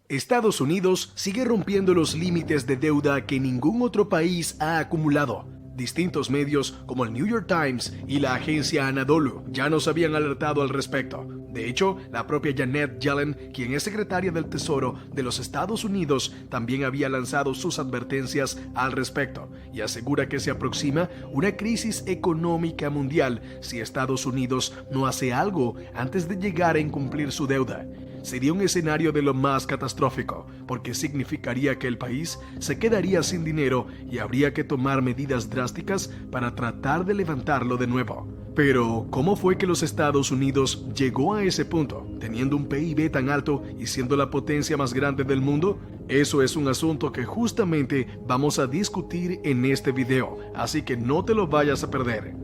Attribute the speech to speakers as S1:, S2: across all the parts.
S1: Estados Unidos sigue rompiendo los límites de deuda que ningún otro país ha acumulado. Distintos medios como el New York Times y la agencia Anadolu ya nos habían alertado al respecto. De hecho, la propia Janet Yellen, quien es secretaria del Tesoro de los Estados Unidos, también había lanzado sus advertencias al respecto y asegura que se aproxima una crisis económica mundial si Estados Unidos no hace algo antes de llegar a incumplir su deuda. Sería un escenario de lo más catastrófico, porque significaría que el país se quedaría sin dinero y habría que tomar medidas drásticas para tratar de levantarlo de nuevo. Pero, ¿cómo fue que los Estados Unidos llegó a ese punto, teniendo un PIB tan alto y siendo la potencia más grande del mundo? Eso es un asunto que justamente vamos a discutir en este video, así que no te lo vayas a perder.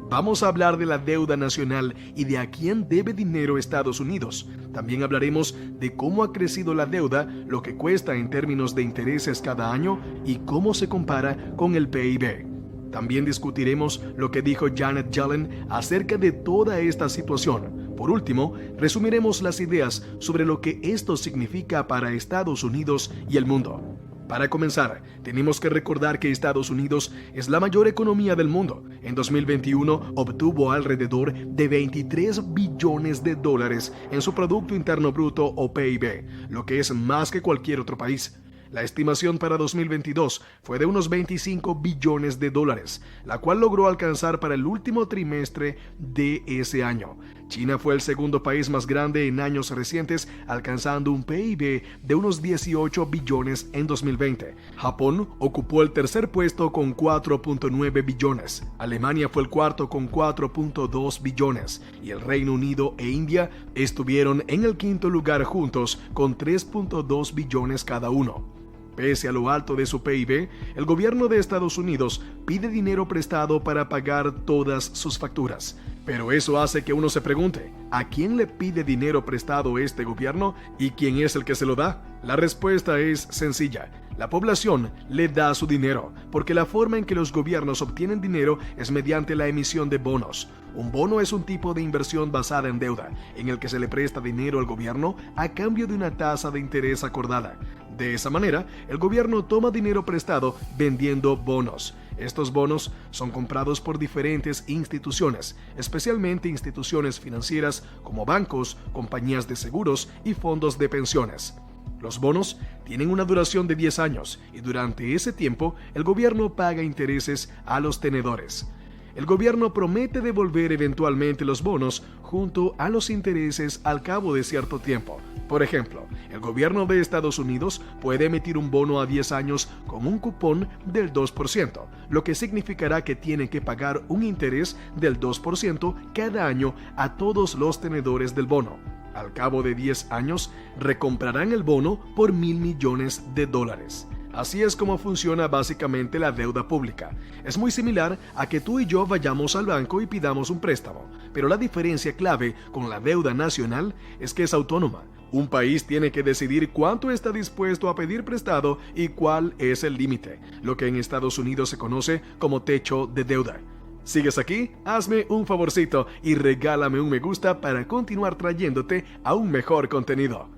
S1: Vamos a hablar de la deuda nacional y de a quién debe dinero Estados Unidos. También hablaremos de cómo ha crecido la deuda, lo que cuesta en términos de intereses cada año y cómo se compara con el PIB. También discutiremos lo que dijo Janet Yellen acerca de toda esta situación. Por último, resumiremos las ideas sobre lo que esto significa para Estados Unidos y el mundo. Para comenzar, tenemos que recordar que Estados Unidos es la mayor economía del mundo. En 2021 obtuvo alrededor de 23 billones de dólares en su Producto Interno Bruto o PIB, lo que es más que cualquier otro país. La estimación para 2022 fue de unos 25 billones de dólares, la cual logró alcanzar para el último trimestre de ese año. China fue el segundo país más grande en años recientes, alcanzando un PIB de unos 18 billones en 2020. Japón ocupó el tercer puesto con 4.9 billones. Alemania fue el cuarto con 4.2 billones. Y el Reino Unido e India estuvieron en el quinto lugar juntos con 3.2 billones cada uno. Pese a lo alto de su PIB, el gobierno de Estados Unidos pide dinero prestado para pagar todas sus facturas. Pero eso hace que uno se pregunte, ¿a quién le pide dinero prestado este gobierno y quién es el que se lo da? La respuesta es sencilla. La población le da su dinero, porque la forma en que los gobiernos obtienen dinero es mediante la emisión de bonos. Un bono es un tipo de inversión basada en deuda, en el que se le presta dinero al gobierno a cambio de una tasa de interés acordada. De esa manera, el gobierno toma dinero prestado vendiendo bonos. Estos bonos son comprados por diferentes instituciones, especialmente instituciones financieras como bancos, compañías de seguros y fondos de pensiones. Los bonos tienen una duración de 10 años y durante ese tiempo el gobierno paga intereses a los tenedores. El gobierno promete devolver eventualmente los bonos junto a los intereses al cabo de cierto tiempo. Por ejemplo, el gobierno de Estados Unidos puede emitir un bono a 10 años con un cupón del 2%, lo que significará que tiene que pagar un interés del 2% cada año a todos los tenedores del bono. Al cabo de 10 años, recomprarán el bono por $1,000 millones. Así es como funciona básicamente la deuda pública. Es muy similar a que tú y yo vayamos al banco y pidamos un préstamo, pero la diferencia clave con la deuda nacional es que es autónoma. Un país tiene que decidir cuánto está dispuesto a pedir prestado y cuál es el límite, lo que en Estados Unidos se conoce como techo de deuda. ¿Sigues aquí? Hazme un favorcito y regálame un me gusta para continuar trayéndote aún mejor contenido.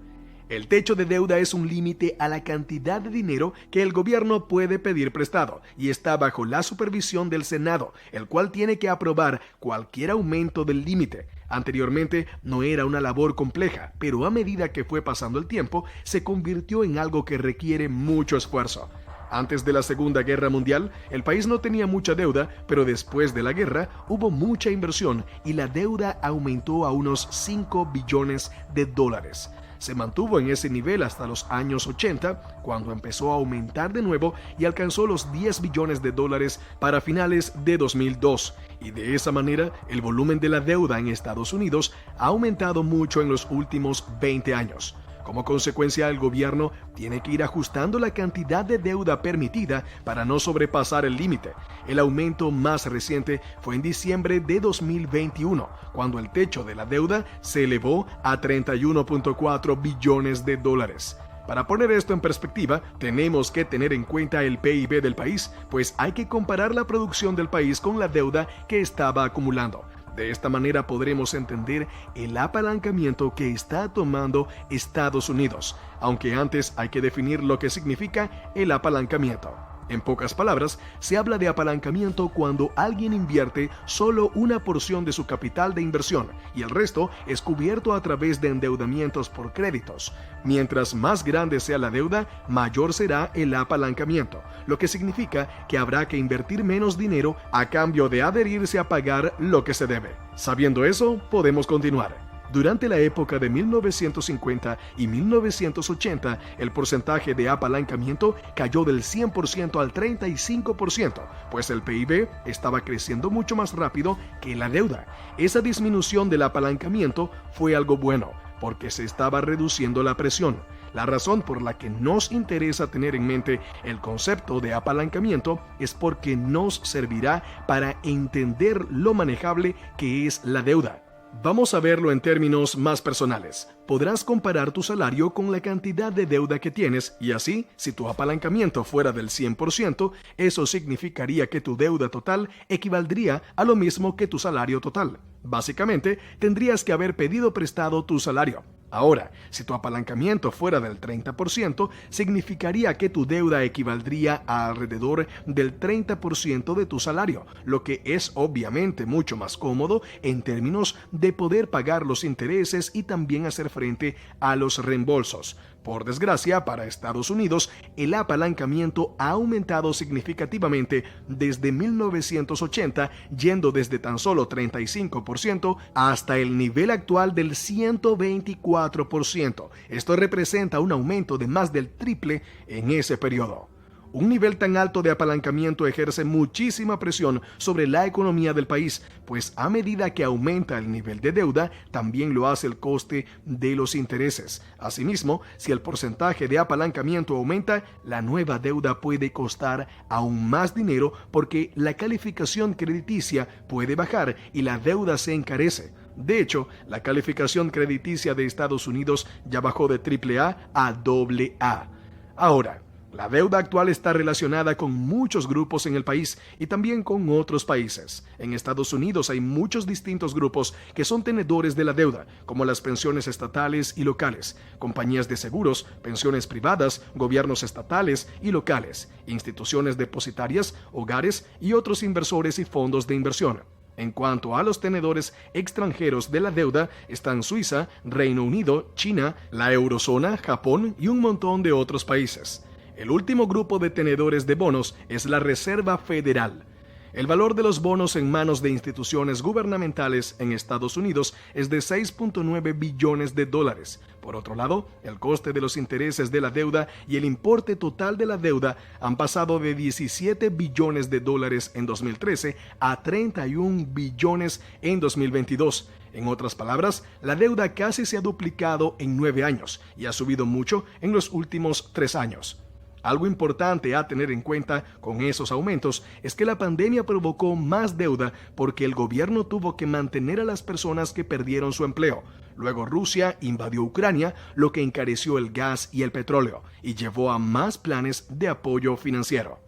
S1: El techo de deuda es un límite a la cantidad de dinero que el gobierno puede pedir prestado y está bajo la supervisión del Senado, el cual tiene que aprobar cualquier aumento del límite. Anteriormente no era una labor compleja, pero a medida que fue pasando el tiempo, se convirtió en algo que requiere mucho esfuerzo. Antes de la Segunda Guerra Mundial, el país no tenía mucha deuda, pero después de la guerra hubo mucha inversión y la deuda aumentó a unos 5 billones de dólares. Se mantuvo en ese nivel hasta los años 80, cuando empezó a aumentar de nuevo y alcanzó los 10 billones de dólares para finales de 2002. Y de esa manera, el volumen de la deuda en Estados Unidos ha aumentado mucho en los últimos 20 años. Como consecuencia, el gobierno tiene que ir ajustando la cantidad de deuda permitida para no sobrepasar el límite. El aumento más reciente fue en diciembre de 2021, cuando el techo de la deuda se elevó a 31.4 billones de dólares. Para poner esto en perspectiva, tenemos que tener en cuenta el PIB del país, pues hay que comparar la producción del país con la deuda que estaba acumulando. De esta manera podremos entender el apalancamiento que está tomando Estados Unidos, aunque antes hay que definir lo que significa el apalancamiento. En pocas palabras, se habla de apalancamiento cuando alguien invierte solo una porción de su capital de inversión y el resto es cubierto a través de endeudamientos por créditos. Mientras más grande sea la deuda, mayor será el apalancamiento, lo que significa que habrá que invertir menos dinero a cambio de adherirse a pagar lo que se debe. Sabiendo eso, podemos continuar. Durante la época de 1950 y 1980, el porcentaje de apalancamiento cayó del 100% al 35%, pues el PIB estaba creciendo mucho más rápido que la deuda. Esa disminución del apalancamiento fue algo bueno, porque se estaba reduciendo la presión. La razón por la que nos interesa tener en mente el concepto de apalancamiento es porque nos servirá para entender lo manejable que es la deuda. Vamos a verlo en términos más personales. Podrás comparar tu salario con la cantidad de deuda que tienes y así, si tu apalancamiento fuera del 100%, eso significaría que tu deuda total equivaldría a lo mismo que tu salario total. Básicamente, tendrías que haber pedido prestado tu salario. Ahora, si tu apalancamiento fuera del 30%, significaría que tu deuda equivaldría a alrededor del 30% de tu salario, lo que es obviamente mucho más cómodo en términos de poder pagar los intereses y también hacer frente a los reembolsos. Por desgracia, para Estados Unidos, el apalancamiento ha aumentado significativamente desde 1980, yendo desde tan solo 35% hasta el nivel actual del 124%. Esto representa un aumento de más del triple en ese periodo. Un nivel tan alto de apalancamiento ejerce muchísima presión sobre la economía del país, pues a medida que aumenta el nivel de deuda, también lo hace el coste de los intereses. Asimismo, si el porcentaje de apalancamiento aumenta, la nueva deuda puede costar aún más dinero porque la calificación crediticia puede bajar y la deuda se encarece. De hecho, la calificación crediticia de Estados Unidos ya bajó de AAA a AA. Ahora, la deuda actual está relacionada con muchos grupos en el país y también con otros países. En Estados Unidos hay muchos distintos grupos que son tenedores de la deuda, como las pensiones estatales y locales, compañías de seguros, pensiones privadas, gobiernos estatales y locales, instituciones depositarias, hogares y otros inversores y fondos de inversión. En cuanto a los tenedores extranjeros de la deuda, están Suiza, Reino Unido, China, la Eurozona, Japón y un montón de otros países. El último grupo de tenedores de bonos es la Reserva Federal. El valor de los bonos en manos de instituciones gubernamentales en Estados Unidos es de 6.9 billones de dólares. Por otro lado, el coste de los intereses de la deuda y el importe total de la deuda han pasado de 17 billones de dólares en 2013 a 31 billones en 2022. En otras palabras, la deuda casi se ha duplicado en 9 años y ha subido mucho en los últimos 3 años. Algo importante a tener en cuenta con esos aumentos es que la pandemia provocó más deuda porque el gobierno tuvo que mantener a las personas que perdieron su empleo. Luego Rusia invadió Ucrania, lo que encareció el gas y el petróleo y llevó a más planes de apoyo financiero.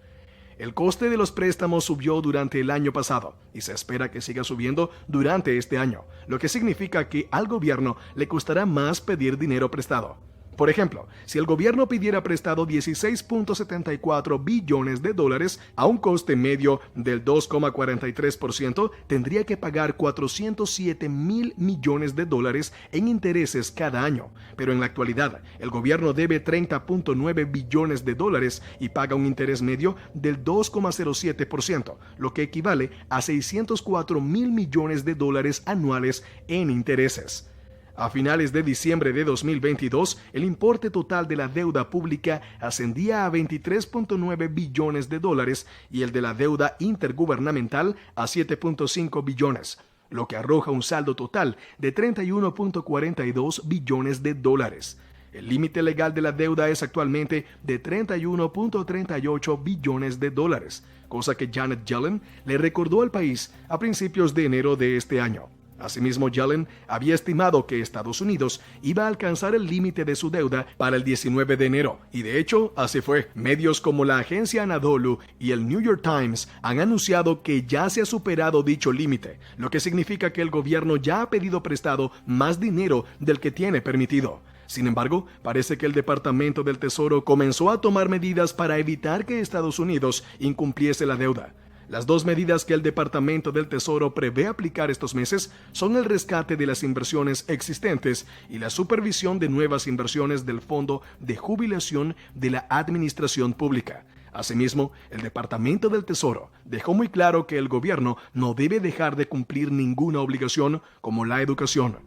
S1: El coste de los préstamos subió durante el año pasado y se espera que siga subiendo durante este año, lo que significa que al gobierno le costará más pedir dinero prestado. Por ejemplo, si el gobierno pidiera prestado 16.74 billones de dólares a un coste medio del 2,43%, tendría que pagar 407 mil millones de dólares en intereses cada año. Pero en la actualidad, el gobierno debe 30.9 billones de dólares y paga un interés medio del 2,07%, lo que equivale a 604 mil millones de dólares anuales en intereses. A finales de diciembre de 2022, el importe total de la deuda pública ascendía a 23.9 billones de dólares y el de la deuda intergubernamental a 7.5 billones, lo que arroja un saldo total de 31.42 billones de dólares. El límite legal de la deuda es actualmente de 31.38 billones de dólares, cosa que Janet Yellen le recordó al país a principios de enero de este año. Asimismo, Yellen había estimado que Estados Unidos iba a alcanzar el límite de su deuda para el 19 de enero, y de hecho, así fue. Medios como la agencia Anadolu y el New York Times han anunciado que ya se ha superado dicho límite, lo que significa que el gobierno ya ha pedido prestado más dinero del que tiene permitido. Sin embargo, parece que el Departamento del Tesoro comenzó a tomar medidas para evitar que Estados Unidos incumpliese la deuda. Las dos medidas que el Departamento del Tesoro prevé aplicar estos meses son el rescate de las inversiones existentes y la supervisión de nuevas inversiones del Fondo de Jubilación de la Administración Pública. Asimismo, el Departamento del Tesoro dejó muy claro que el gobierno no debe dejar de cumplir ninguna obligación como la educación.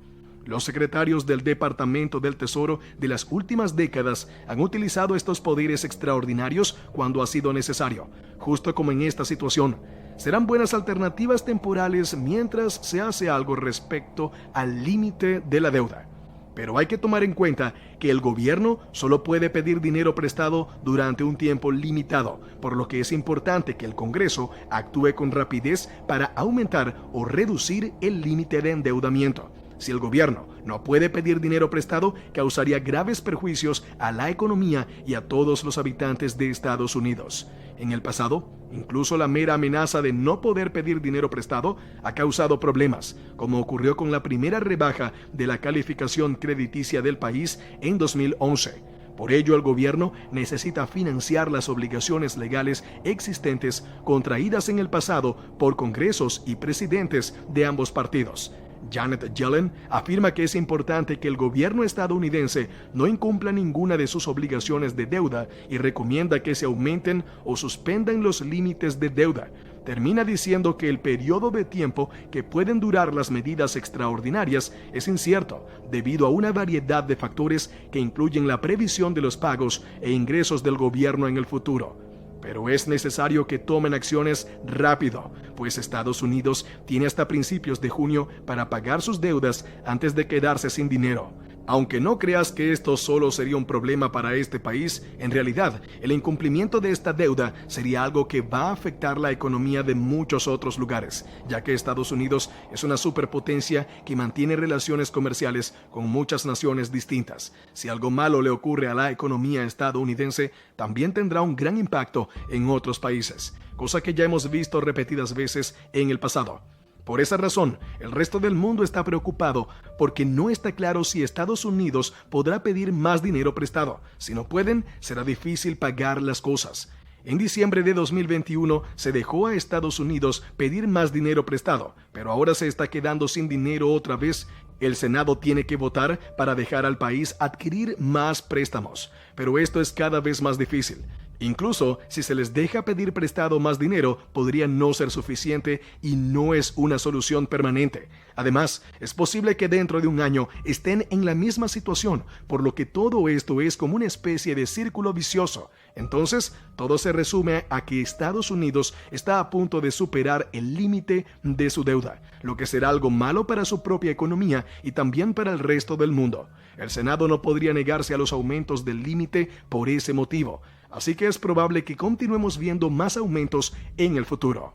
S1: Los secretarios del Departamento del Tesoro de las últimas décadas han utilizado estos poderes extraordinarios cuando ha sido necesario, justo como en esta situación. Serán buenas alternativas temporales mientras se hace algo respecto al límite de la deuda. Pero hay que tomar en cuenta que el gobierno solo puede pedir dinero prestado durante un tiempo limitado, por lo que es importante que el Congreso actúe con rapidez para aumentar o reducir el límite de endeudamiento. Si el gobierno no puede pedir dinero prestado, causaría graves perjuicios a la economía y a todos los habitantes de Estados Unidos. En el pasado, incluso la mera amenaza de no poder pedir dinero prestado ha causado problemas, como ocurrió con la primera rebaja de la calificación crediticia del país en 2011. Por ello, el gobierno necesita financiar las obligaciones legales existentes contraídas en el pasado por congresos y presidentes de ambos partidos. Janet Yellen afirma que es importante que el gobierno estadounidense no incumpla ninguna de sus obligaciones de deuda y recomienda que se aumenten o suspendan los límites de deuda. Termina diciendo que el periodo de tiempo que pueden durar las medidas extraordinarias es incierto, debido a una variedad de factores que incluyen la previsión de los pagos e ingresos del gobierno en el futuro. Pero es necesario que tomen acciones rápido, pues Estados Unidos tiene hasta principios de junio para pagar sus deudas antes de quedarse sin dinero. Aunque no creas que esto solo sería un problema para este país, en realidad el incumplimiento de esta deuda sería algo que va a afectar la economía de muchos otros lugares, ya que Estados Unidos es una superpotencia que mantiene relaciones comerciales con muchas naciones distintas. Si algo malo le ocurre a la economía estadounidense, también tendrá un gran impacto en otros países, cosa que ya hemos visto repetidas veces en el pasado. Por esa razón, el resto del mundo está preocupado porque no está claro si Estados Unidos podrá pedir más dinero prestado. Si no pueden, será difícil pagar las cosas. En diciembre de 2021 se dejó a Estados Unidos pedir más dinero prestado, pero ahora se está quedando sin dinero otra vez. El Senado tiene que votar para dejar al país adquirir más préstamos, pero esto es cada vez más difícil. Incluso si se les deja pedir prestado más dinero, podría no ser suficiente y no es una solución permanente. Además, es posible que dentro de un año estén en la misma situación, por lo que todo esto es como una especie de círculo vicioso. Entonces, todo se resume a que Estados Unidos está a punto de superar el límite de su deuda, lo que será algo malo para su propia economía y también para el resto del mundo. El Senado no podría negarse a los aumentos del límite por ese motivo. Así que es probable que continuemos viendo más aumentos en el futuro.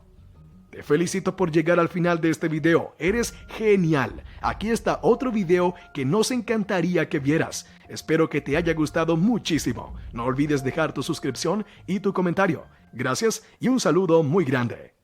S1: Te felicito por llegar al final de este video. Eres genial. Aquí está otro video que nos encantaría que vieras. Espero que te haya gustado muchísimo. No olvides dejar tu suscripción y tu comentario. Gracias y un saludo muy grande.